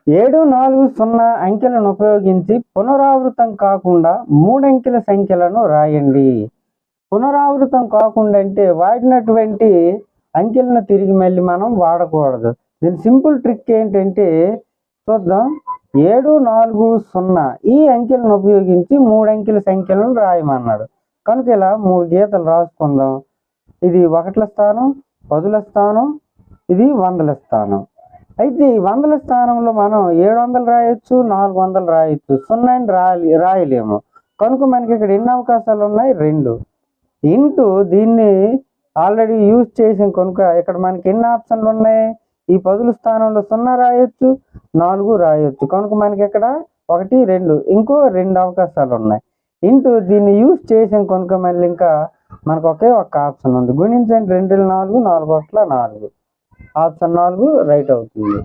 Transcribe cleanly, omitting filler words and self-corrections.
740 అంకెలను ఉపయోగించి పునరావృతం కాకుండా 3 అంకెల సంఖ్యలను రాయండి. పునరావృతం కాకుండా అంటే వాడినటువంటి అంకెలను తిరిగి మళ్ళీ మనం వాడకూడదు. దీని సింపుల్ ట్రిక్ ఏంటంటే చూద్దాం. 740 ఈ అంకెలను ఉపయోగించి 3 అంకెల సంఖ్యలను రాయమన్నాడు. కనుక ఇలా 3 గీతలు రాసుకుందాం. ఇది 1ల స్థానం, 10ల స్థానం, ఇది 100ల స్థానం. అయితే ఈ 100ల స్థానంలో మనం 700 రాయొచ్చు, 400 రాయొచ్చు. 0 రాయలేము. కనుక మనకి ఇక్కడ ఎన్ని అవకాశాలు ఉన్నాయి? 2. ఇంటూ దీన్ని ఆల్రెడీ యూజ్ చేసాం కనుక ఇక్కడ మనకి ఎన్ని ఆప్షన్లు ఉన్నాయి? ఈ 10ల స్థానంలో 0 రాయొచ్చు, 4 రాయొచ్చు. కనుక మనకి ఇక్కడ 1, 2 ఇంకో 2 అవకాశాలు ఉన్నాయి. ఇంటూ దీన్ని యూజ్ చేసాం కనుక మళ్ళీ ఇంకా మనకు ఒకే ఒక్క ఆప్షన్ ఉంది. గుణించండి 2 4, 4 1 4. ఆప్షన్ 4 రైట్ అవుతుంది.